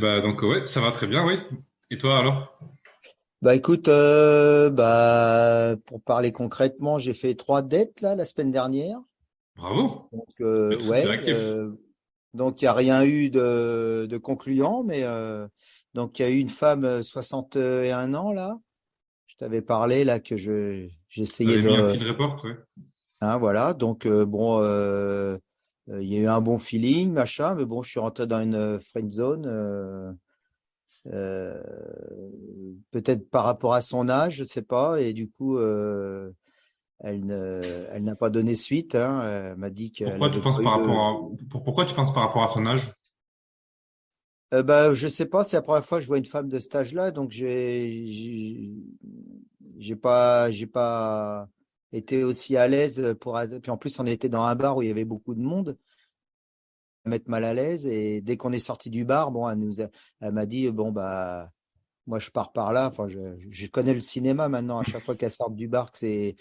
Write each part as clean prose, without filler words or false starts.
Donc ouais, ça va très bien, oui. Et toi alors? Bah écoute, pour parler concrètement, j'ai fait 3 dates là la semaine dernière. Bravo. Donc Tu es super ouais, actif. donc il n'y a rien eu de concluant, mais donc il y a eu une femme 61 ans là. Je t'avais parlé là que j'essayais T'avais mis un de, feed report, ouais. hein, voilà. Donc bon, il y a eu un bon feeling machin, mais bon, je suis rentré dans une friend zone. Euh, Peut-être par rapport à son âge, je sais pas, et du coup. Elle n'a pas donné suite, hein. Elle m'a dit qu'elle Pourquoi tu avait penses pas eu par rapport de. pourquoi tu penses par rapport à son âge? Bah, je sais pas, c'est la première fois que je vois une femme de cet âge-là, donc j'ai pas été aussi à l'aise pour. Puis en plus, on était dans un bar où il y avait beaucoup de monde, mettre mal à l'aise. Et dès qu'on est sorti du bar, bon, elle m'a dit bon bah moi je pars par là. Enfin, je connais le cinéma maintenant. À chaque fois qu'elles sortent du bar que c'est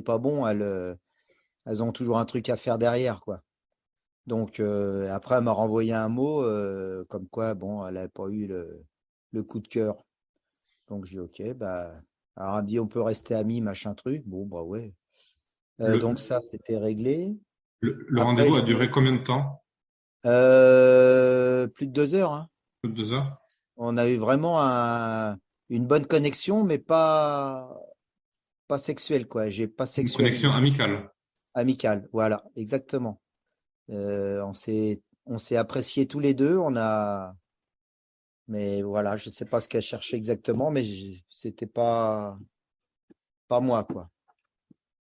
pas bon, elles ont toujours un truc à faire derrière, quoi. Donc après, elle m'a renvoyé un mot comme quoi, bon, elle n'avait pas eu le coup de cœur. Donc j'ai dit, ok, bah, alors elle me dit, on peut rester amis, machin truc. Bon, bah ouais. Donc Le, ça, c'était réglé. le Après, rendez-vous a duré combien de temps? plus de 2 heures, hein. Plus de 2 heures? On a eu vraiment une bonne connexion, mais pas sexuelle, quoi. J'ai pas Une sexuel, connexion amicale. amical. Voilà, exactement. On s'est appréciés tous les deux. Mais voilà, je sais pas ce qu'elle cherchait exactement, mais c'était pas moi, quoi.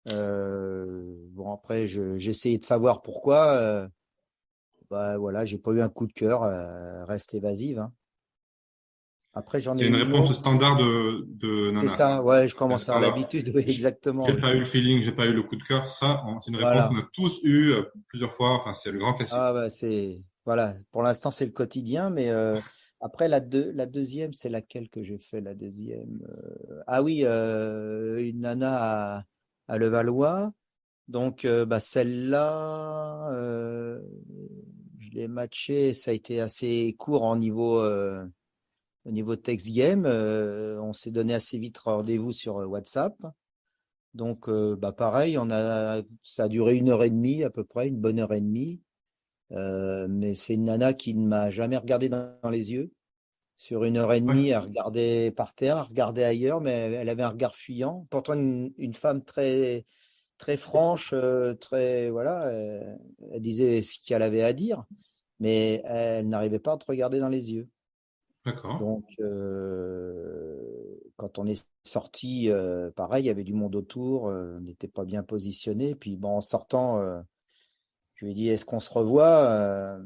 Bon, après, j'ai essayé de savoir pourquoi. Bah voilà, j'ai pas eu un coup de cœur. Reste évasive, hein. Après, j'en ai C'est une eu une réponse autre. standard de C'est Nana, ça. ça, ouais, je commence à avoir Alors, l'habitude. Oui, j'ai exactement. Oui. pas eu le feeling, j'ai pas eu le coup de cœur. Ça, c'est une réponse qu'on Voilà. a tous eu plusieurs fois. Enfin, c'est le grand classique. Ah, bah, voilà. Pour l'instant, c'est le quotidien, mais après, la deuxième, c'est laquelle que j'ai fait, la deuxième? Ah oui, une nana à Levallois. Donc, bah, celle-là, je l'ai matché. Ça a été assez court au niveau text game. On s'est donné assez vite rendez-vous sur WhatsApp. Donc, bah, pareil, ça a duré 1 heure et demie à peu près, une bonne heure et demie. Mais c'est une nana qui ne m'a jamais regardé dans les yeux. Sur 1 heure et demie, Ouais. elle regardait par terre, elle regardait ailleurs, mais elle avait un regard fuyant. Pourtant, une femme très très franche, très voilà, elle disait ce qu'elle avait à dire, mais elle n'arrivait pas à te regarder dans les yeux. D'accord. Donc, quand on est sorti, pareil, il y avait du monde autour, on n'était pas bien positionné. Puis bon, en sortant, je lui ai dit, est-ce qu'on se revoit?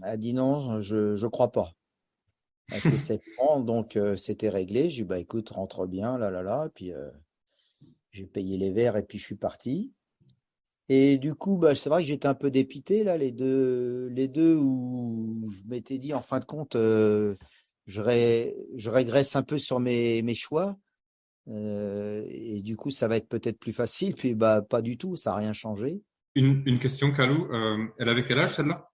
Elle a dit non, je crois pas. C'est 7 ans, donc c'était réglé. J'ai dit, bah écoute, rentre bien, là, là, là. Et puis j'ai payé les verres et puis je suis parti. Et du coup, bah, c'est vrai que j'étais un peu dépité là, les deux où je m'étais dit en fin de compte, je régresse un peu sur mes choix. Et du coup, ça va être peut-être plus facile. Puis bah pas du tout, ça n'a rien changé. Une question, Kalou. Elle avait quel âge, celle-là?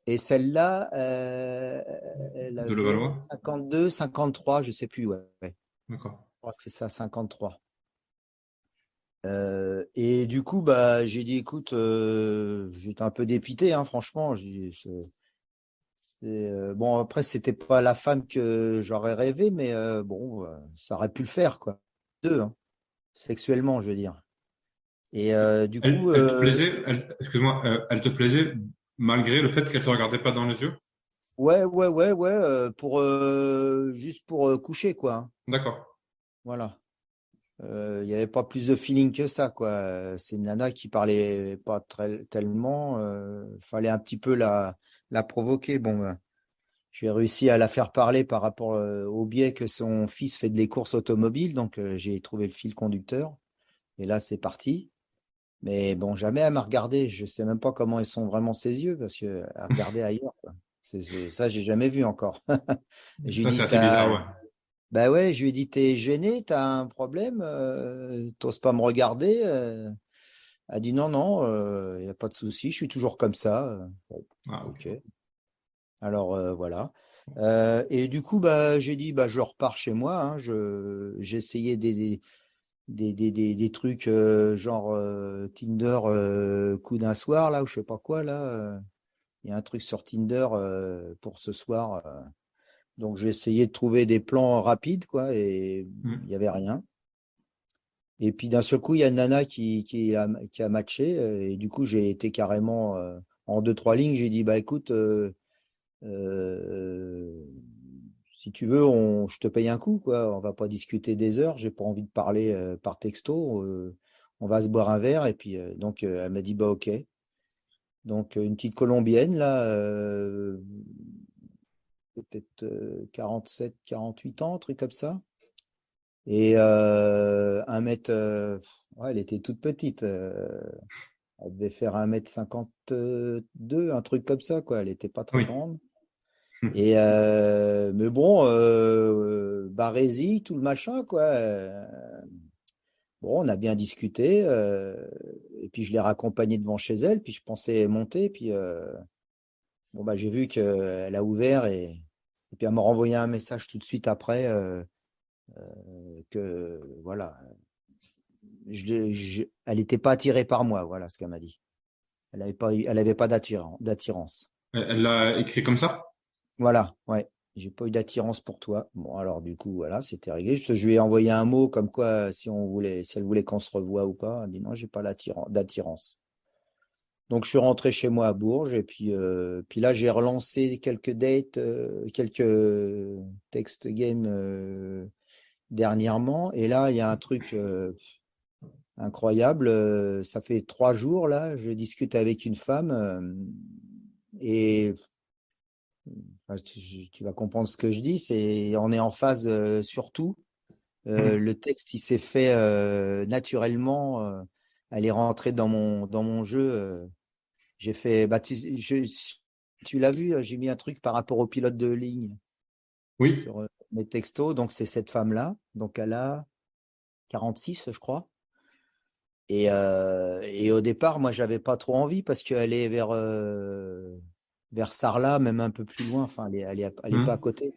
Et celle-là, elle De avait Levallois? 52, 53, je sais plus. Ouais, ouais. D'accord. Je crois que c'est ça, 53. Et du coup, bah, j'ai dit, écoute, j'étais un peu dépité, hein, franchement. Bon, après, c'était pas la femme que j'aurais rêvé, mais bon, ça aurait pu le faire, quoi. Deux, hein, sexuellement, je veux dire. Et du coup, Elle te plaisait, excuse-moi, elle te plaisait malgré le fait qu'elle te regardait pas dans les yeux? ouais, ouais, ouais, ouais, juste pour coucher, quoi, hein. D'accord. Voilà. Il n'y avait pas plus de feeling que ça, quoi. C'est une nana qui parlait pas tellement. Fallait un petit peu la provoquer. Bon, ben, j'ai réussi à la faire parler par rapport au biais que son fils fait des courses automobiles, donc j'ai trouvé le fil conducteur. Et là, c'est parti. Mais bon, jamais elle m'a regardé. Je sais même pas comment ils sont vraiment ses yeux parce qu'elle regardait ailleurs, quoi. Ça, j'ai jamais vu encore. Et je lui Ça, c'est dis, assez bizarre, ouais. bah ouais, je lui ai dit, t'es gêné, t'as un problème, t'oses pas me regarder. Elle a dit non, non, il n'y a pas de souci, je suis toujours comme ça. Bon, Ah, ok. ok. Alors voilà. Et du coup, bah, j'ai dit, bah, je repars chez moi. Hein. J'ai essayé des trucs genre Tinder, coup d'un soir, là, ou je sais pas quoi, là. Il y a un truc sur Tinder pour ce soir. Donc, j'ai essayé de trouver des plans rapides, quoi, et il Mm. n'y avait rien. Et puis, d'un seul coup, il y a une nana qui a matché. Et du coup, j'ai été carrément en deux, trois lignes. J'ai dit, bah, écoute, euh, si tu veux, je te paye un coup, quoi. On va pas discuter des heures. J'ai pas envie de parler par texto. On va se boire un verre. Et puis, donc, elle m'a dit, bah, ok. Donc, une petite Colombienne, là, peut-être 47, 48 ans, un truc comme ça. Et un mètre, ouais, elle était toute petite. Elle devait faire 1,52 m, un truc comme ça, quoi. Elle était pas très Oui. grande. Mm. Et mais bon, barésie, tout le machin, quoi. Bon, on a bien discuté. Et puis je l'ai raccompagnée devant chez elle. Puis je pensais monter. Puis bon, bah, j'ai vu qu'elle a ouvert et puis elle m'a renvoyé un message tout de suite après que voilà, elle n'était pas attirée par moi. Voilà ce qu'elle m'a dit. Elle avait pas d'attirance. Elle l'a écrit comme ça? Voilà, ouais. J'ai pas eu d'attirance pour toi. Bon, alors du coup, voilà, c'était réglé. Je lui ai envoyé un mot comme quoi si elle voulait qu'on se revoie ou pas. Elle dit non, j'ai pas d'attirance. Donc je suis rentré chez moi à Bourges et puis là j'ai relancé quelques dates, quelques text games dernièrement. Et là il y a un truc incroyable. Ça fait 3 jours là, je discute avec une femme et enfin, tu vas comprendre ce que je dis. On est en phase sur tout. Mm. Le texte, il s'est fait naturellement. Elle est rentrée dans mon jeu. J'ai fait. Bah, tu l'as vu, j'ai mis un truc par rapport au pilote de ligne Oui. sur mes textos. Donc, c'est cette femme-là. Donc, elle a 46, je crois. Et au départ, moi, j'avais pas trop envie parce qu'elle est vers Sarlat, même un peu plus loin. Enfin, elle est pas à Mm. côté.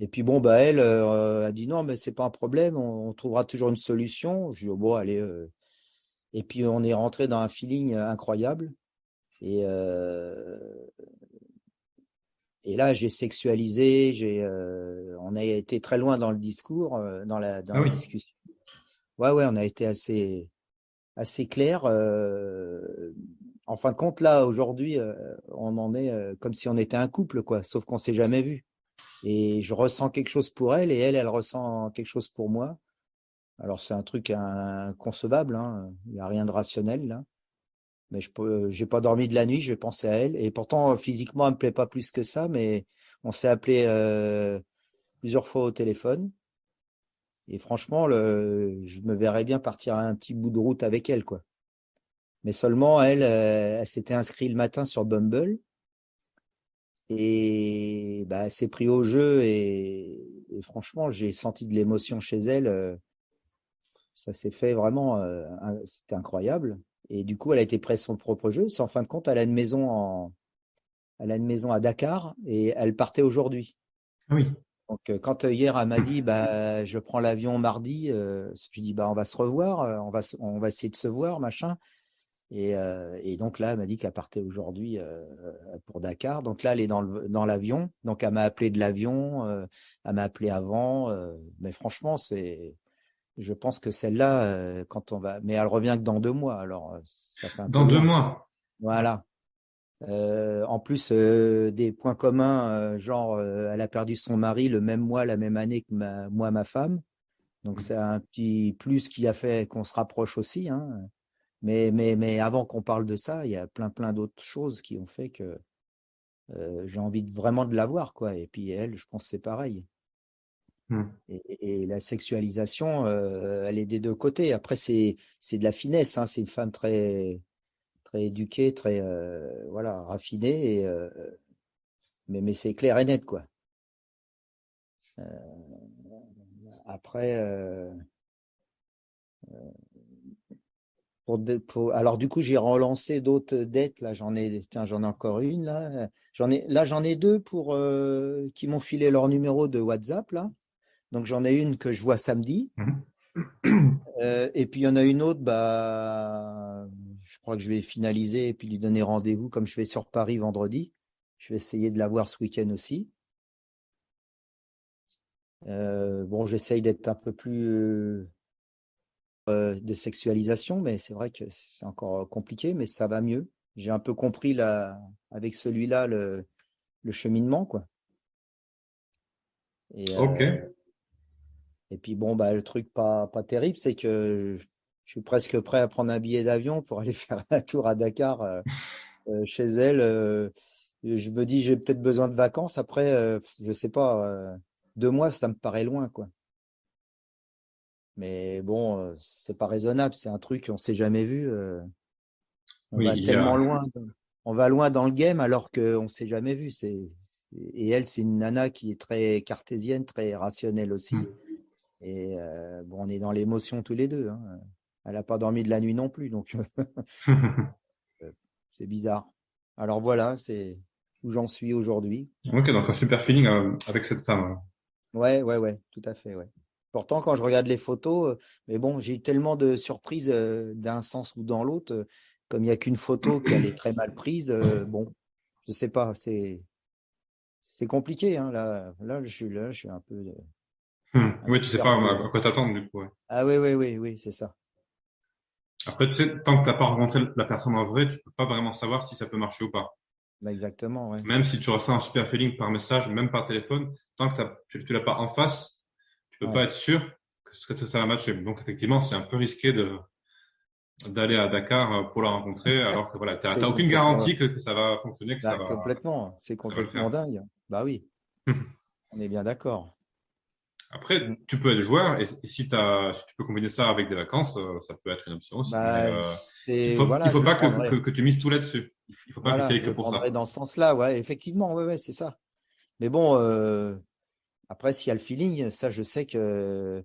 Et puis bon, bah elle a dit non, mais c'est pas un problème, on trouvera toujours une solution. Je dis oh, bon, allez. Et puis on est rentré dans un feeling incroyable. Et, euh, et là, j'ai sexualisé, on a été très loin dans le discours, dans Ah la oui. discussion. Ouais, ouais, on a été assez clair. En fin de compte, là, aujourd'hui, on en est comme si on était un couple, quoi, sauf qu'on s'est jamais vu. Et je ressens quelque chose pour elle et elle ressent quelque chose pour moi. Alors c'est un truc inconcevable, hein. Il n'y a rien de rationnel là. Mais j'ai pas dormi de la nuit, je pensais à elle. Et pourtant, physiquement, elle me plaît pas plus que ça, mais on s'est appelé plusieurs fois au téléphone. Et franchement, je me verrais bien partir un petit bout de route avec elle, quoi. Mais seulement, elle s'était inscrite le matin sur Bumble. Et bah, elle s'est pris au jeu et franchement, j'ai senti de l'émotion chez elle. Ça s'est fait vraiment, c'était incroyable. Et du coup, elle a été près de son propre jeu. En fin de compte, elle a une maison à Dakar et elle partait aujourd'hui. Ah oui. Donc, quand hier, elle m'a dit, bah, je prends l'avion mardi, je dis, bah, on va se revoir, on va essayer de se voir, machin. Et donc là, elle m'a dit qu'elle partait aujourd'hui pour Dakar. Donc là, elle est dans l'avion. Donc, elle m'a appelé de l'avion, elle m'a appelé avant. Mais franchement, je pense que celle-là, quand on va, mais elle revient que dans 2 mois, alors ça fait un peu Dans deux loin. mois. Voilà. En plus, des points communs, genre, elle a perdu son mari le même mois, la même année que moi, ma femme. Donc c'est un petit plus qui a fait qu'on se rapproche aussi, hein. Mais avant qu'on parle de ça, il y a plein d'autres choses qui ont fait que j'ai envie vraiment de la voir, quoi. Et puis elle, je pense que c'est pareil. Mm. Et la sexualisation, elle est des deux côtés. Après, c'est de la finesse, hein. C'est une femme très éduquée, très voilà, raffinée. Mais c'est clair et net, quoi. Après, alors du coup, j'ai relancé d'autres dettes. Là, tiens, j'en ai encore une là. j'en ai deux qui m'ont filé leur numéro de WhatsApp là. Donc j'en ai une que je vois samedi. Et puis il y en a une autre, bah, je crois que je vais finaliser et puis lui donner rendez-vous comme je vais sur Paris vendredi. Je vais essayer de la voir ce week-end aussi. Bon, j'essaye d'être un peu plus de sexualisation, mais c'est vrai que c'est encore compliqué, mais ça va mieux. J'ai un peu compris là, avec celui-là le cheminement, quoi. Et, Ok. et puis bon, bah, le truc pas terrible, c'est que je suis presque prêt à prendre un billet d'avion pour aller faire un tour à Dakar chez elle. Je me dis, j'ai peut-être besoin de vacances. Après, je sais pas, 2 mois, ça me paraît loin, quoi. Mais bon, c'est pas raisonnable. C'est un truc qu'on s'est jamais vu. On Oui, va il y tellement a. loin. On va loin dans le game alors qu'on s'est jamais vu. Et elle, c'est une nana qui est très cartésienne, très rationnelle aussi. Et bon, on est dans l'émotion tous les deux, hein. Elle n'a pas dormi de la nuit non plus, donc c'est bizarre. Alors voilà, c'est où j'en suis aujourd'hui. Ok, donc un super feeling avec cette femme. Ouais, ouais, ouais, tout à fait, ouais. Pourtant, quand je regarde les photos, mais bon, j'ai eu tellement de surprises d'un sens ou dans l'autre. Comme il n'y a qu'une photo qu'elle est très mal prise, bon, je sais pas, c'est compliqué, hein, là, je suis un Oui, peu tu sais pas perdu, à hein. quoi t'attendre du coup. Ouais. Ah oui, oui, oui, oui, c'est ça. Après, tu sais, tant que t'as pas rencontré la personne en vrai, tu peux pas vraiment savoir si ça peut marcher ou pas. Bah, exactement, ouais. Même si tu ressens un super feeling par message, même par téléphone, tant que tu l'as pas en face, tu peux pas Ouais. être sûr que ça va matcher. Donc effectivement, c'est un peu risqué d'aller à Dakar pour la rencontrer, alors que voilà, C'est t'as aucune complètement, garantie que ça va fonctionner, bah, complètement, c'est ça va le complètement faire. dingue. Bah oui, on est bien d'accord. Après, Mm. tu peux être joueur et si tu peux combiner ça avec des vacances, ça peut être une option aussi. Mais Bah, il voilà, faut pas que tu mises tout là-dessus. Il faut pas que tu voilà, ailles je que le pour prendrai ça. dans ce sens-là, ouais, effectivement, ouais, ouais, c'est ça. Mais bon, après, s'il y a le feeling, ça, je sais que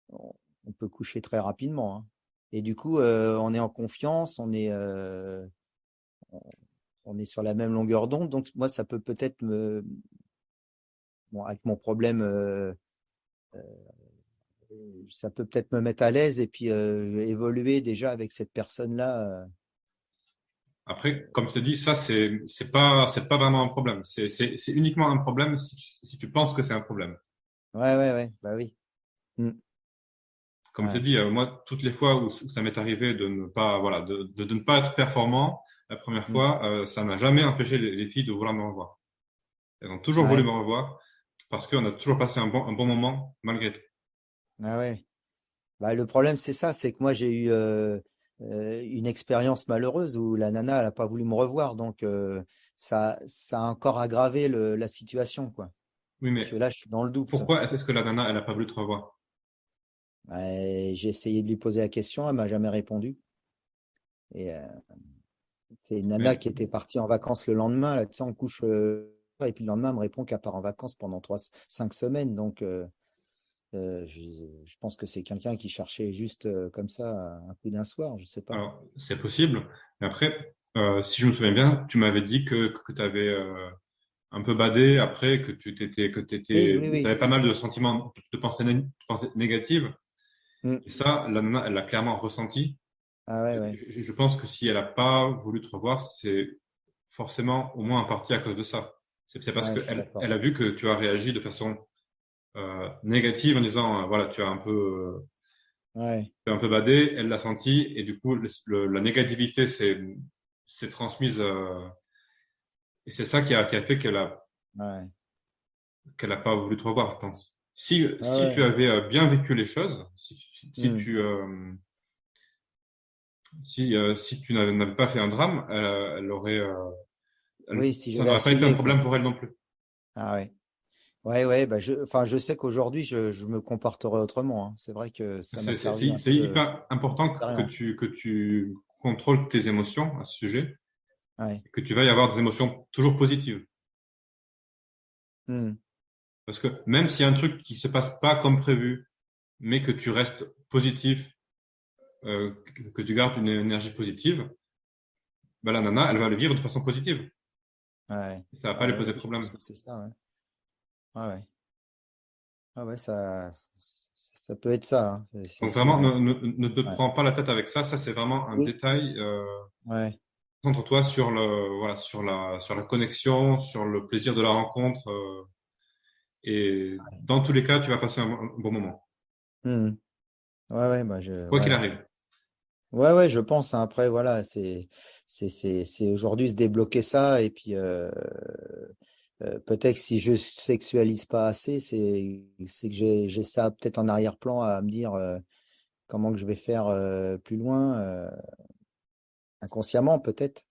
on on peut coucher très rapidement, hein. Et du coup, on est en confiance, on est sur la même longueur d'onde. Donc, moi, ça peut peut-être bon, avec mon problème, ça peut peut-être me mettre à l'aise et puis évoluer déjà avec cette personne-là. Après, comme je te dis, ça, c'est pas vraiment un problème. C'est uniquement un problème si tu penses que c'est un problème. Ouais, ouais, ouais, bah oui. Mm. Comme je te Ouais, dis, moi, toutes les fois où ça m'est arrivé de ne pas, voilà, de ne pas être performant, la première mm. fois, ça n'a jamais empêché les filles de vouloir me revoir. Elles ont toujours voulu Ouais, me revoir parce qu'on a toujours passé un bon moment malgré tout. ah ouais. Bah, le problème, c'est ça, c'est que moi, j'ai eu une expérience malheureuse où la nana, elle a pas voulu me revoir. Donc, ça a encore aggravé la situation, quoi. Oui, Parce que mais là, je suis dans le doute. pourquoi est-ce que la nana, elle a pas voulu te revoir? Ouais, j'ai essayé de lui poser la question, elle m'a jamais répondu. Et c'est une nana Mais qui était partie en vacances le lendemain. Là, tu sais, on couche et puis le lendemain, elle me répond qu'elle part en vacances pendant 5 semaines. Donc, je pense que c'est quelqu'un qui cherchait juste comme ça un coup d'un soir, je sais pas. alors, c'est possible. Mais après, si je me souviens bien, tu m'avais dit que tu avais un peu badé après, Oui, oui, tu oui. avais pas mal de sentiments, de pensées négatives. Mm. Et ça, la nana, elle l'a clairement ressenti. Ah ouais, ouais. Je pense que si elle n'a pas voulu te revoir, c'est forcément au moins en partie à cause de ça. C'est parce Ouais, je suis qu'elle d'accord. a vu que tu as réagi de façon négative en disant, voilà, Ouais, tu as un peu badé, elle l'a senti, et du coup, la négativité s'est transmise, et c'est ça qui a fait ouais. qu'elle a pas voulu te revoir, je pense. Ah Si tu ouais. avais bien vécu les choses, Mm. si tu n'avais pas fait un drame, Oui, si ça j'avais n'aurait pas été un assumé, quoi. problème pour elle non plus. Ah ouais. Ouais, ouais, bah enfin, je sais qu'aujourd'hui, je me comporterai autrement, hein. C'est vrai que ça m'a servi un C'est peu hyper important d'expérience. que tu contrôles tes émotions à ce sujet, Ouais. et que tu vas y avoir des émotions toujours positives. Mm. Parce que même s'il y a un truc qui se passe pas comme prévu, mais que tu restes positif, que tu gardes une énergie positive, ben la nana, elle va le vivre de façon positive. Ouais. Ça va pas lui Ouais, poser oui, je pense problème. que c'est ça, ouais. Ouais, ouais. Ah ouais, ça peut être ça, hein, c'est Donc vraiment, sûr. ne te Ouais. prends pas la tête avec ça. Ça, c'est vraiment un Oui, détail. ouais. Concentre-toi sur voilà, sur la connexion, sur le plaisir de la rencontre. Et dans tous les cas, tu vas passer un bon moment, Mhm. Ouais, ouais, quoi qu'il ouais. arrive. Ouais, ouais, je pense, hein. Après, voilà, c'est aujourd'hui se débloquer ça. Et puis, peut-être que si je sexualise pas assez, c'est que j'ai ça peut-être en arrière-plan à me dire comment que je vais faire plus loin, inconsciemment, peut-être.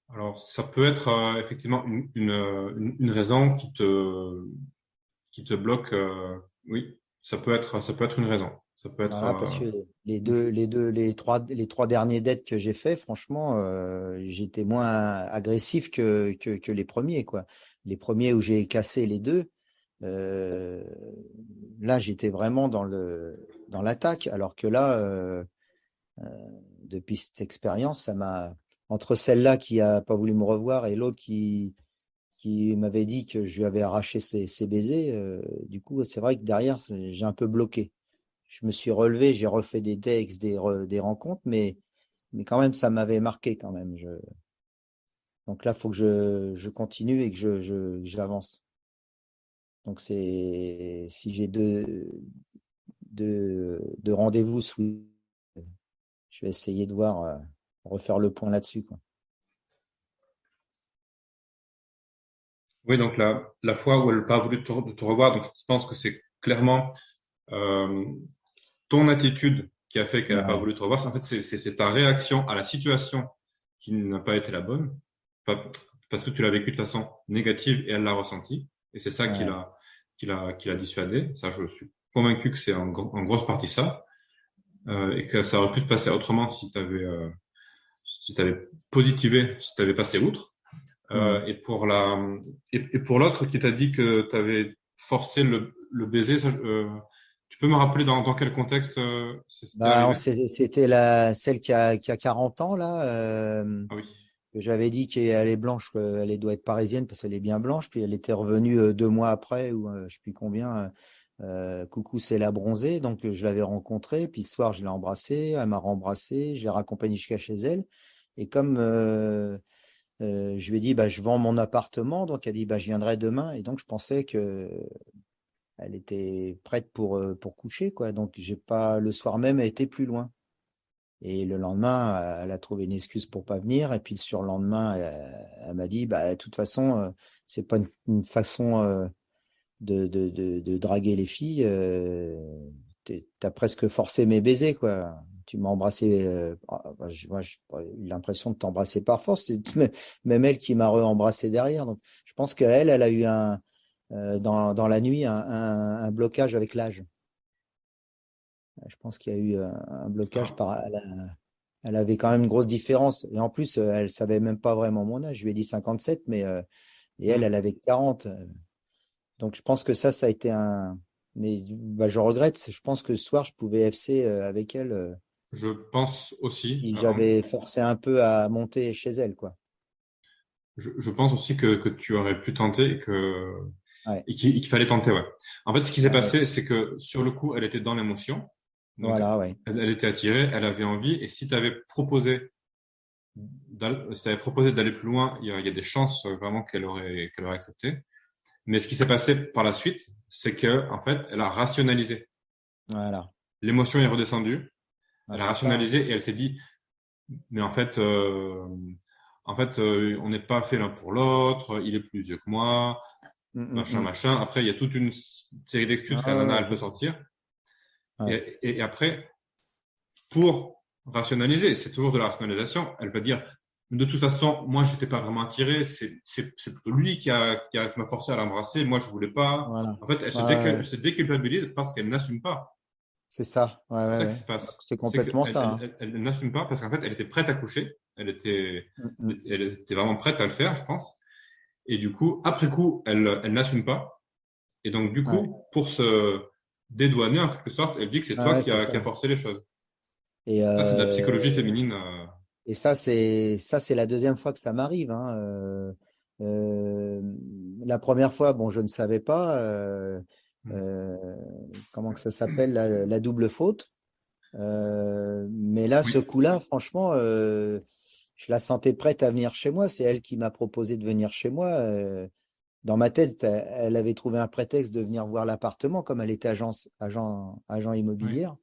Alors, ça peut être effectivement une raison qui te bloque. Oui, ça peut être une raison. Ça peut être Voilà, parce que une chose. les trois derniers dates que j'ai fait, franchement, j'étais moins agressif que les premiers, quoi. Les premiers où j'ai cassé les deux, euh, là, j'étais vraiment dans l'attaque, alors que là, depuis cette expérience, entre celle-là qui a pas voulu me revoir et l'autre qui m'avait dit que je lui avais arraché ses baisers, du coup, c'est vrai que derrière, j'ai un peu bloqué. Je me suis relevé, j'ai refait des decks, des rencontres, mais quand même, ça m'avait marqué quand même. Donc là, il faut que je continue et que que j'avance. Donc si j'ai deux rendez-vous je vais essayer de voir, refaire le point là-dessus, quoi. Oui, donc la fois où elle n'a pas voulu de te revoir, donc je pense que c'est clairement euh, ton attitude qui a fait qu'elle n'a pas Ouais, voulu te revoir. En fait, c'est ta réaction à la situation qui n'a pas été la bonne, pas- parce que tu l'as vécu de façon négative et elle l'a ressenti. Et c'est ça ouais, qui l'a dissuadé. Ça, je suis convaincu que c'est en grosse partie ça, et que ça aurait pu se passer autrement si t'avais positivé, si t'avais passé outre. hmm. Et et pour l'autre qui t'a dit que tu avais forcé le baiser, ça, tu peux me rappeler dans quel contexte c'était Bah, arrivé? c'était celle qui a 40 ans, là. Ah oui. Que j'avais dit qu'elle est blanche, qu'elle doit être parisienne parce qu'elle est bien blanche. Puis elle était revenue 2 mois après, ou je sais plus combien. Coucou, c'est la bronzée. Donc je l'avais rencontrée. Puis le soir, je l'ai embrassée. Elle m'a rembrassé. Je l'ai raccompagnée jusqu'à chez elle. Et comme je lui ai dit, bah, je vends mon appartement, donc elle dit, bah, je viendrai demain. Et donc je pensais que elle était prête pour coucher, quoi. Donc j'ai pas, le soir même, elle était plus loin. Et le lendemain, elle a trouvé une excuse pour pas venir. Et puis le surlendemain, elle m'a dit, bah, de toute façon, c'est pas une façon de draguer les filles. T'as presque forcé mes baisers, quoi. Tu m'as embrassé. Bah, moi, j'ai pas eu l'impression de t'embrasser par force. C'est même elle qui m'a re-embrassé derrière. Donc, je pense elle a eu dans la nuit un blocage avec l'âge. Je pense qu'il y a eu un blocage Ah, elle avait quand même une grosse différence. Et en plus, elle savait même pas vraiment mon âge. Je lui ai dit 57, et elle hmm. avait 40. Donc, je pense que ça a été un. Mais bah, je regrette. Je pense que ce soir, je pouvais FC avec elle Je pense aussi, si j'avais forcé un peu à monter chez elle, quoi. je pense aussi que tu aurais pu tenter Ouais, et qu'il fallait tenter, ouais. En fait, ce qui s'est ouais, ouais. passé, c'est que sur le coup, elle était dans l'émotion, donc Voilà, ouais. elle était attirée, elle avait envie, et si tu avais proposé si t'avais proposé d'aller plus loin, il y a des chances vraiment qu'elle aurait accepté. Mais ce qui s'est passé par la suite, c'est que en fait, elle a rationalisé. Voilà. L'émotion est redescendue. Ah, Elle a c'est ça, hein. rationalisé et elle s'est dit, mais en fait, on n'est pas fait l'un pour l'autre. Il est plus vieux que moi, Hum, hum, machin, hum. machin. Après, il y a toute une série d'excuses Ah, que la nana ouais, elle peut sortir. ouais. Et après, pour rationaliser, c'est toujours de la rationalisation. Elle va dire, de toute façon, moi, je n'étais pas vraiment attiré. C'est plutôt lui qui m'a forcé à l'embrasser. Moi, je voulais pas. Voilà. En fait, elle Ouais, ouais. se déculpabilise parce qu'elle n'assume pas. C'est ça. Ouais, C'est ouais, ça qui ouais. se passe. C'est C'est complètement ça, hein. elle n'assume pas parce qu'en fait, elle était prête à coucher. Hum, hum. Elle était vraiment prête à le faire, je pense. Et du coup, après coup, elle n'assume pas. Et donc, du Ouais, coup, pour se dédouaner, en quelque sorte, elle dit que c'est ouais, toi ouais, c'est qui a ça. forcé les choses. Et, Ça, c'est de la psychologie euh, féminine. Et ça, c'est la deuxième fois que ça m'arrive, hein. Euh, la première fois, bon, je ne savais pas Mm. euh, comment que ça s'appelle, la double faute. Mais là, Oui, ce coup-là, franchement, je la sentais prête à venir chez moi. C'est elle qui m'a proposé de venir chez moi. Dans ma tête, elle avait trouvé un prétexte de venir voir l'appartement, comme elle était agent oui. immobilière.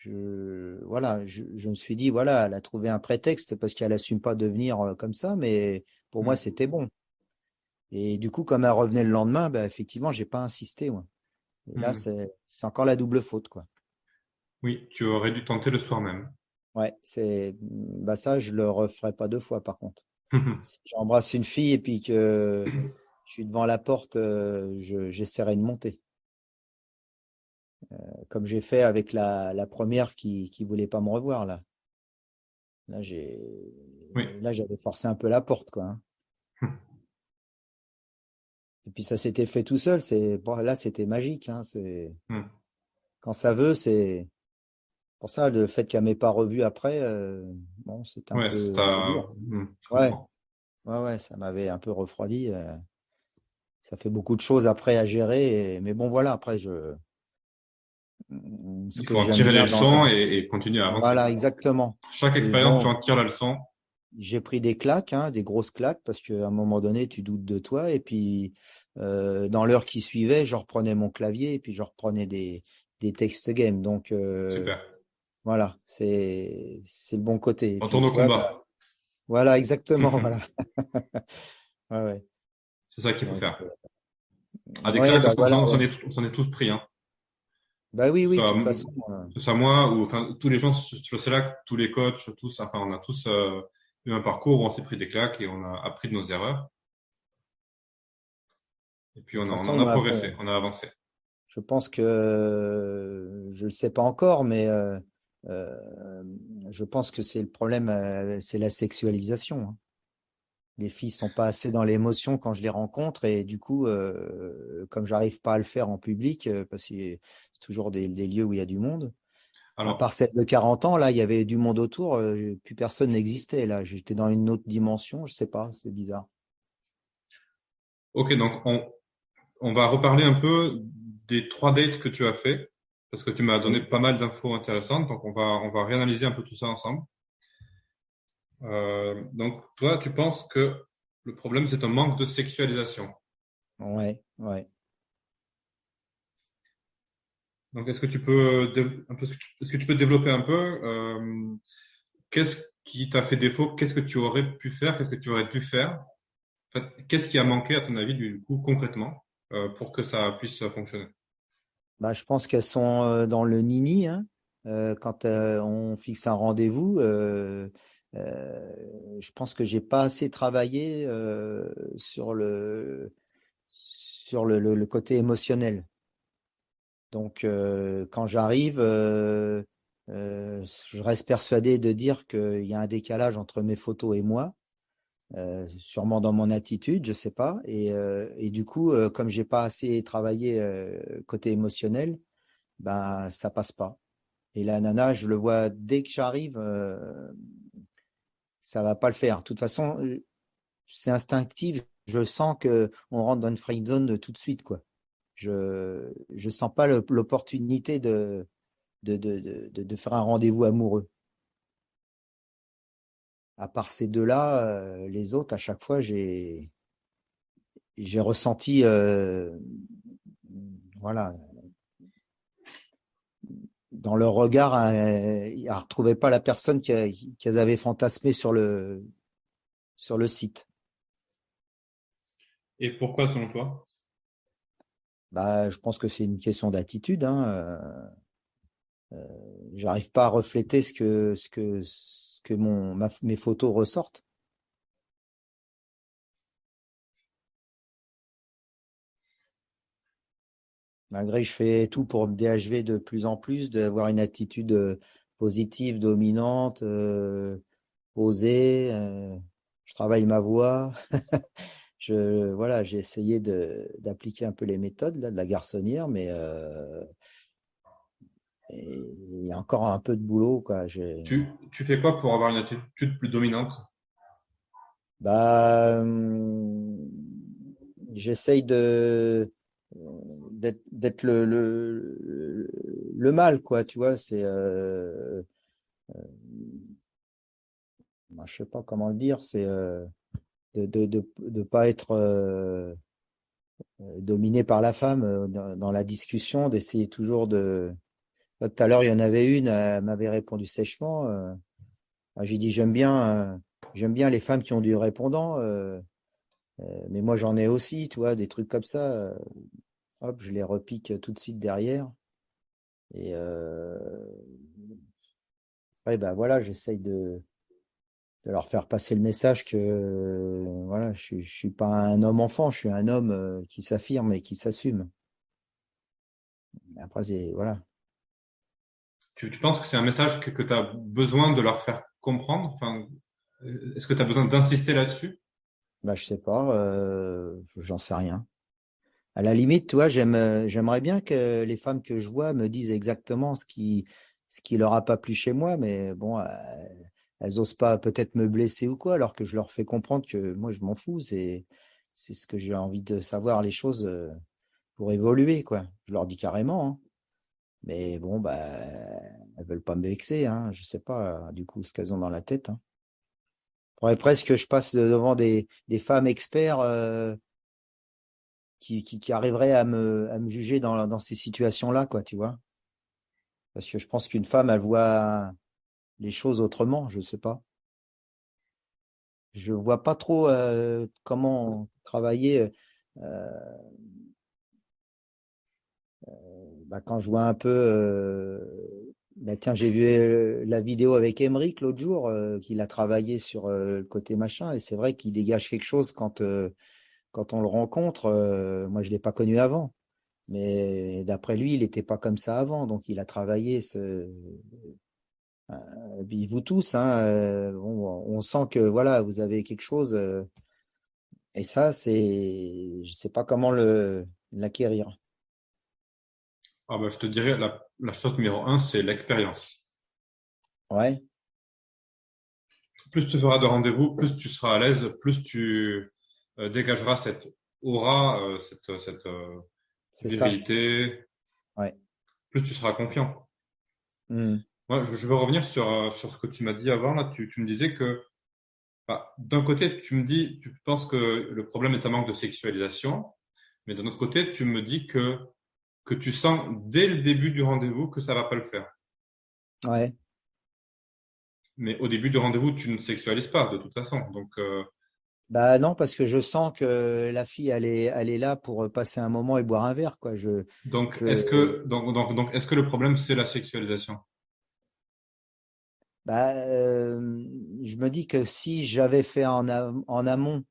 Voilà, je me suis dit, voilà, elle a trouvé un prétexte parce qu'elle assume pas de venir comme ça, mais pour moi, Mm. c'était bon. Et du coup, comme elle revenait le lendemain, bah, effectivement, j'ai pas insisté, moi. Et là, Mm. c'est encore la double faute, quoi. Oui, tu aurais dû tenter le soir même. Ouais, bah ça, je le referai pas deux fois, par contre. Si j'embrasse une fille et puis que je suis devant la porte, j'essaierai de monter. Comme j'ai fait avec la première qui voulait pas me revoir, là. Là, Oui. j'avais forcé un peu la porte, quoi, hein. Et puis ça s'était fait tout seul. Bon, là, c'était magique, hein. Mm. Quand ça veut, c'est pour ça le fait qu'elle m'ait pas revu après, bon, c'était Ouais, un peu dur. je Ouais, comprends. ouais, ça m'avait un peu refroidi. Ça fait beaucoup de choses après à gérer, mais bon, voilà. Après, ce Il que faut en j'aime tirer les bien leçons et continuer à avancer. voilà, exactement. Chaque Et expérience, tu bon, en tires la leçon. j'ai pris des claques, hein, des grosses claques, parce qu'à un moment donné, tu doutes de toi. Et puis, dans l'heure qui suivait, je reprenais mon clavier et puis je reprenais des textes game. Donc, Super. voilà, c'est le bon côté. Et On puis, tourne au tu vois, bah, combat. voilà, exactement, voilà. Ouais, ouais. C'est ça qu'il faut Donc, faire. À des ouais, claques, bah parce qu'on voilà, ouais. on s'en est tous pris, hein. Bah oui, Que ce oui, de soit, toute façon, que ce soit moi ou enfin tous les gens sur le CELAC, tous les coachs, tous, enfin on a tous eu un parcours où on s'est pris des claques et on a appris de nos erreurs. Et puis de toute on façon, en a moi, progressé, bon, on a avancé. je pense que je le sais pas encore, mais euh, je pense que c'est le problème, c'est la sexualisation, hein. Les filles sont pas assez dans l'émotion quand je les rencontre et du coup, comme j'arrive pas à le faire en public, parce que c'est toujours des lieux où il y a du monde. À part Alors, celle de 40 ans, là, il y avait du monde autour, plus personne n'existait. Là, j'étais dans une autre dimension, je sais pas, c'est bizarre. ok, donc on va reparler un peu des 3 dates que tu as fait, parce que tu m'as donné Oui, pas mal d'infos intéressantes, donc on va réanalyser un peu tout ça ensemble. Donc toi, tu penses que le problème, c'est un manque de sexualisation. ouais, ouais. Donc est-ce que tu peux est-ce que tu peux développer un peu qu'est-ce qui t'a fait défaut? Qu'est-ce que tu aurais pu faire? Qu'est-ce que tu aurais dû faire? En fait, qu'est-ce qui a manqué à ton avis du coup concrètement pour que ça puisse fonctionner? Bah, je pense qu'elles sont dans le nini, hein. Quand on fixe un rendez-vous, euh, je pense que j'ai pas assez travaillé sur le côté émotionnel. Donc, quand j'arrive, je reste persuadé de dire qu'il y a un décalage entre mes photos et moi, sûrement dans mon attitude, je sais pas. Et du coup, comme j'ai pas assez travaillé côté émotionnel, ben ça passe pas. Et la nana, je le vois dès que j'arrive, ça va pas le faire. De toute façon, c'est instinctif. Je sens que on rentre dans une friend zone tout de suite, quoi. Je sens pas l'opportunité de faire un rendez-vous amoureux. À part ces deux-là, les autres, à chaque fois, j'ai ressenti, voilà, dans leur regard, ils ne retrouvaient pas la personne qu'elles avaient fantasmée sur le site. Et pourquoi selon toi? Bah, je pense que c'est une question d'attitude, hein. J'arrive pas à refléter ce que mes photos ressortent. Malgré que je fais tout pour me DHV de plus en plus, d'avoir une attitude positive, dominante, osée. Je travaille ma voix. Voilà, j'ai essayé d'appliquer un peu les méthodes là, de la garçonnière, mais il y a encore un peu de boulot, quoi. Tu fais quoi pour avoir une attitude plus dominante? Bah, j'essaye d'être le mal, quoi, tu vois. C'est, bah, je sais pas comment le dire, c'est de pas être dominé par la femme dans la discussion, d'essayer toujours de. Là, tout à l'heure, il y en avait une, elle m'avait répondu sèchement. J'ai dit j'aime bien les femmes qui ont du répondant, mais moi j'en ai aussi, tu vois, des trucs comme ça. Hop, je les repique tout de suite derrière. Et ouais, bah voilà, j'essaye de leur faire passer le message que voilà, je suis pas un homme enfant, je suis un homme qui s'affirme et qui s'assume. Après, voilà. Tu penses que c'est un message que tu as besoin de leur faire comprendre? Enfin, est-ce que tu as besoin d'insister là-dessus? Bah, je sais pas, j'en sais rien. À la limite, tu vois, j'aimerais bien que les femmes que je vois me disent exactement ce qui leur a pas plu chez moi, mais bon, elles osent pas peut-être me blesser ou quoi, alors que je leur fais comprendre que moi, je m'en fous. C'est ce que j'ai envie de savoir, les choses pour évoluer, quoi. Je leur dis carrément, hein. Mais bon, bah, elles veulent pas me vexer, hein. Je sais pas, du coup, ce qu'elles ont dans la tête, hein. Faudrait presque que je passe devant des femmes experts qui arriveraient à me juger dans ces situations-là, quoi, tu vois. Parce que je pense qu'une femme, elle voit les choses autrement, je sais pas. Je vois pas trop comment travailler. euh, Bah, quand je vois un peu, bah, tiens, j'ai vu la vidéo avec Emeric l'autre jour, qu'il a travaillé sur le côté machin, et c'est vrai qu'il dégage quelque chose quand on le rencontre. Moi, je l'ai pas connu avant, mais d'après lui, il n'était pas comme ça avant, donc il a travaillé puis vous tous, hein, on sent que voilà, vous avez quelque chose, et ça, je sais pas comment l'acquérir. Ah bah, je te dirais, la chose numéro un, c'est l'expérience. Ouais, Plus tu feras de rendez-vous, plus tu seras à l'aise, plus tu dégageras cette aura, cette c'est ça. virilité, Ouais. plus tu seras confiant. Hmm. Moi, je veux revenir sur ce que tu m'as dit avant. Là, tu me disais que, bah, d'un côté, tu me dis, tu penses que le problème est un manque de sexualisation, mais d'un autre côté, tu me dis que tu sens dès le début du rendez-vous que ça va pas le faire. Ouais. Mais au début du rendez-vous, tu ne sexualises pas de toute façon. Bah non, parce que je sens que la fille, elle est là pour passer un moment et boire un verre, quoi. Je, Est-ce que le problème c'est la sexualisation? bah, je me dis que si j'avais fait en amont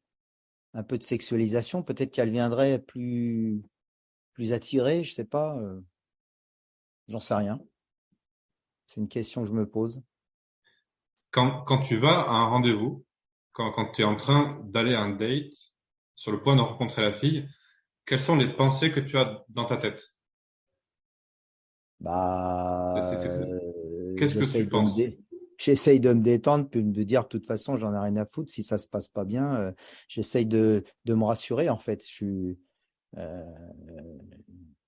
un peu de sexualisation, peut-être qu'elle viendrait plus attirée, je sais pas, j'en sais rien. C'est une question que je me pose. Quand tu vas à un rendez-vous, quand tu es en train d'aller à un date, sur le point de rencontrer la fille, quelles sont les pensées que tu as dans ta tête? Bah, Qu'est-ce que tu penses? j'essaye de me détendre, puis de dire, de toute façon, j'en ai rien à foutre. Si ça se passe pas bien, j'essaye de me rassurer, en fait. Euh,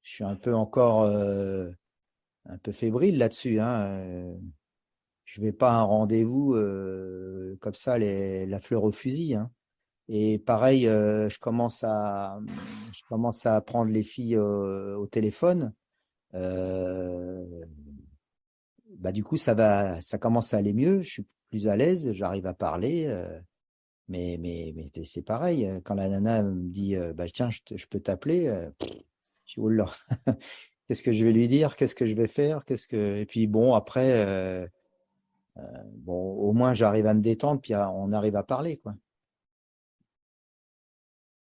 je suis un peu encore un peu fébrile là-dessus, hein. Je vais pas à un rendez-vous comme ça, la fleur au fusil, hein. Et pareil, je commence à prendre les filles au téléphone. Euh, Bah du coup, ça commence à aller mieux. Je suis plus à l'aise, j'arrive à parler. Mais c'est pareil. Quand la nana me dit, bah tiens, je peux t'appeler. Je dis, oh là, qu'est-ce que je vais lui dire? Qu'est-ce que je vais faire? Et puis bon, après, bon, au moins j'arrive à me détendre, puis on arrive à parler, quoi.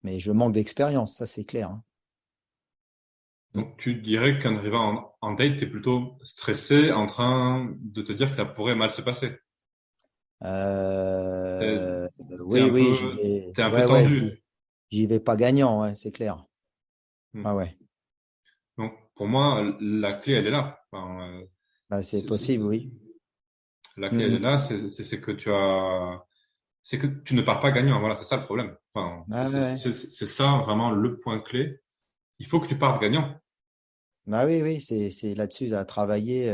Mais je manque d'expérience, ça c'est clair, hein. Mm. Donc tu dirais qu'en arrivant en date, tu es plutôt stressé, en train de te dire que ça pourrait mal se passer. T'es, t'es Oui, un oui, peu, t'es un peu ouais, ouais, tendu. j'y vais pas gagnant, ouais, c'est clair. Hmm. Ah ouais, Donc pour moi, la clé, elle est là. Enfin, bah, c'est c'est- possible, oui. la clé, elle est Mm, là, c'est que tu as, c'est que tu ne pars pas gagnant. Voilà, c'est ça le problème. Enfin, Ouais, ouais. c'est ça vraiment le point clé. Il faut que tu partes gagnant. Bah oui, oui, c'est là-dessus à travailler,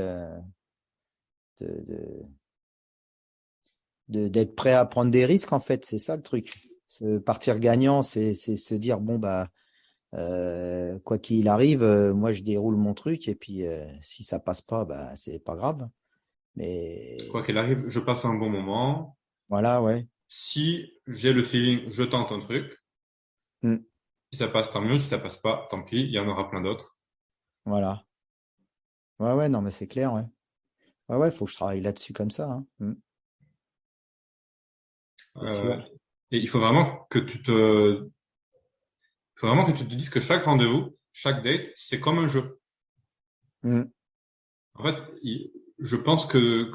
de, d'être prêt à prendre des risques, en fait. C'est ça le truc. Partir gagnant, c'est se dire, bon, bah, quoi qu'il arrive, moi, je déroule mon truc et puis si ça passe pas, bah, c'est pas grave. Quoi Mais qu'il arrive, je passe un bon moment. voilà, ouais. Si j'ai le feeling, je tente un truc. Mm, Si ça passe, tant mieux. Si ça passe pas, tant pis. Il y en aura plein d'autres. voilà. Ouais, ouais, non, mais c'est clair, ouais. Ouais, ouais, faut que je travaille là-dessus comme ça, hein. C'est Euh, sûr. et il faut vraiment que tu te dises que chaque rendez-vous, chaque date, c'est comme un jeu. Mm. En fait, je pense que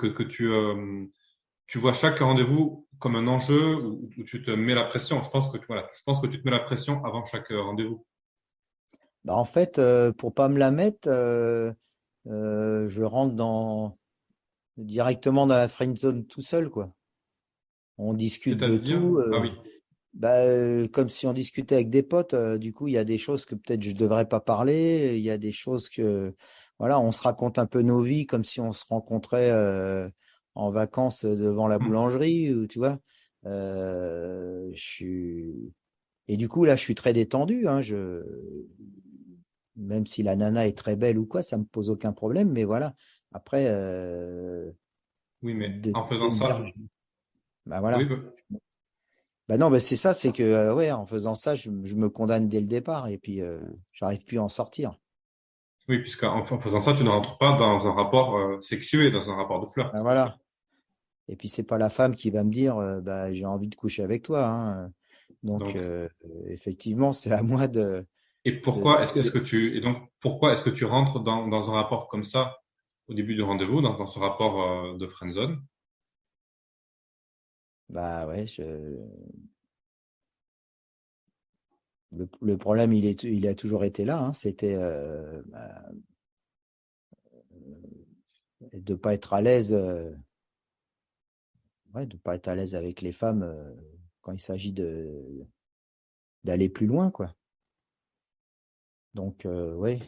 tu vois chaque rendez-vous comme un enjeu où tu te mets la pression. Je pense que tu te mets la pression avant chaque rendez-vous. Bah, en fait, pour pas me la mettre, je rentre directement dans la friend zone tout seul, quoi. On discute de C'est-à-dire, tout, ah oui, bah, comme si on discutait avec des potes. Du coup, il y a des choses que peut-être je devrais pas parler. Il y a des choses que, voilà, on se raconte un peu nos vies comme si on se rencontrait en vacances devant la hmm, boulangerie, ou tu vois. Je suis Et du coup, là, je suis très détendu, hein. Même si la nana est très belle ou quoi, ça me pose aucun problème. Mais voilà. Après, oui, mais de, en de faisant me dire, ça, bah oui, voilà. Bah non, bah c'est ça, c'est que ouais, en faisant ça, je me condamne dès le départ et puis j'arrive plus à en sortir. oui, en faisant ça, tu ne rentres pas dans un rapport sexué, dans un rapport de flirt. Bah voilà. Et puis c'est pas la femme qui va me dire, bah j'ai envie de coucher avec toi, hein. Donc Donc, effectivement, c'est à moi et de, pourquoi est-ce que tu, et donc, pourquoi est-ce que tu rentres dans un rapport comme ça au début du rendez-vous, dans ce rapport de friendzone? bah ouais, le problème il a toujours été là, hein. C'était bah, de pas être à l'aise, ouais, de pas être à l'aise avec les femmes quand il s'agit de d'aller plus loin, quoi. Donc ouais,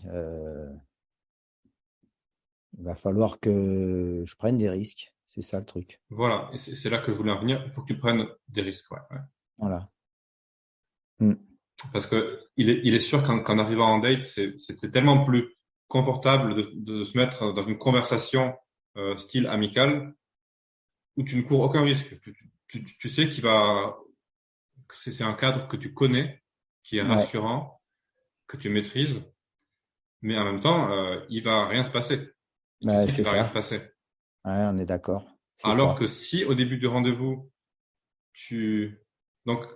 il va falloir que je prenne des risques. C'est ça le truc. Voilà, et c'est là que je voulais en venir. Il faut que tu prennes des risques, ouais, ouais. Voilà. Mm. Parce que il est sûr qu'en arrivant en date, c'est tellement plus confortable de se mettre dans une conversation style amical où tu ne cours aucun risque. Tu sais que c'est un cadre que tu connais, qui est Ouais, rassurant, que tu maîtrises, mais en même temps, il va rien se passer. Tu bah, sais qu'il c'est va rien se ça. passer. Ouais, on est d'accord. C'est Alors ça. que si au début du rendez-vous, tu donc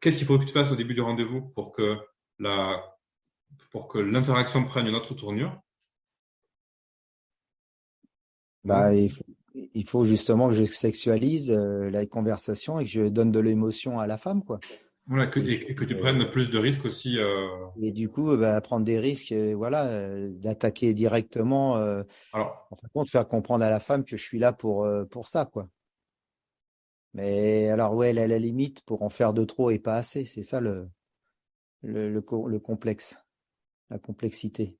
qu'est-ce qu'il faut que tu fasses au début du rendez-vous la pour que l'interaction prenne une autre tournure? Bah, Donc, il faut justement que je sexualise la conversation et que je donne de l'émotion à la femme, quoi. voilà, Et, et que tu prennes plus de risques aussi. et du coup, bah, prendre des risques, voilà, d'attaquer directement. Alors, En fin de compte, faire comprendre à la femme que je suis là pour ça, quoi. Mais alors, ouais, elle a la limite pour en faire de trop et pas assez. C'est ça le complexe, la complexité.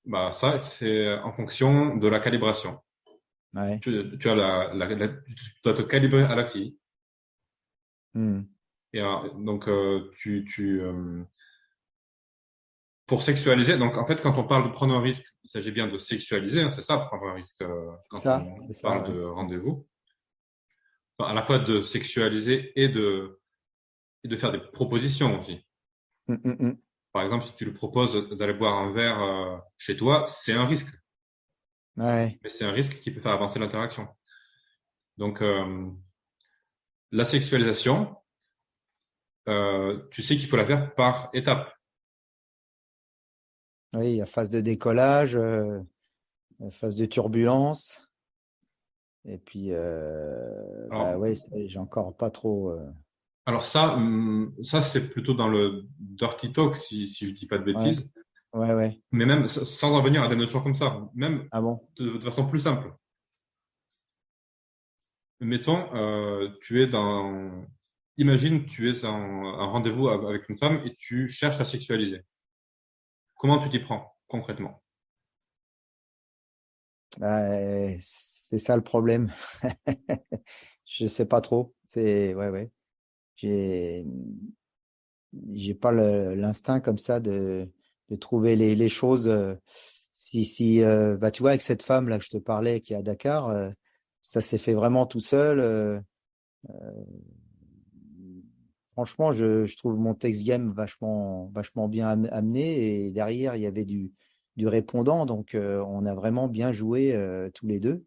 bah ça, c'est en fonction de la calibration. Ouais. Tu as tu dois te calibrer à la fille. Hmm. Et donc, pour sexualiser, donc en fait, quand on parle de prendre un risque, il s'agit bien de sexualiser, hein, c'est ça, prendre un risque quand C'est on ça, parle ouais. de rendez-vous. Enfin, à la fois de sexualiser et de faire des propositions aussi. Hmm, hmm, hmm. Par exemple, si tu lui proposes d'aller boire un verre chez toi, c'est un risque, Ouais, mais c'est un risque qui peut faire avancer l'interaction. Donc, la sexualisation, tu sais qu'il faut la faire par étapes. oui, il y a phase de décollage, phase de turbulence. Et puis, bah Alors, ouais, j'ai encore pas trop. alors ça, ça c'est plutôt dans le dirty talk, si je dis pas de Ouais, bêtises, ouais, ouais. mais même sans en venir à des notions comme ça, même Ah bon? de façon plus simple. Mettons, imagine, tu es en un rendez-vous avec une femme et tu cherches à sexualiser. Comment tu t'y prends concrètement? C'est ça le problème. Je sais pas trop. Ouais. J'ai, j'ai pas l'instinct comme ça de trouver les choses. Bah, tu vois, avec cette femme là que je te parlais qui est à Dakar, ça s'est fait vraiment tout seul. Franchement, je trouve mon text game vachement bien amené et derrière il y avait du répondant, donc on a vraiment bien joué tous les deux.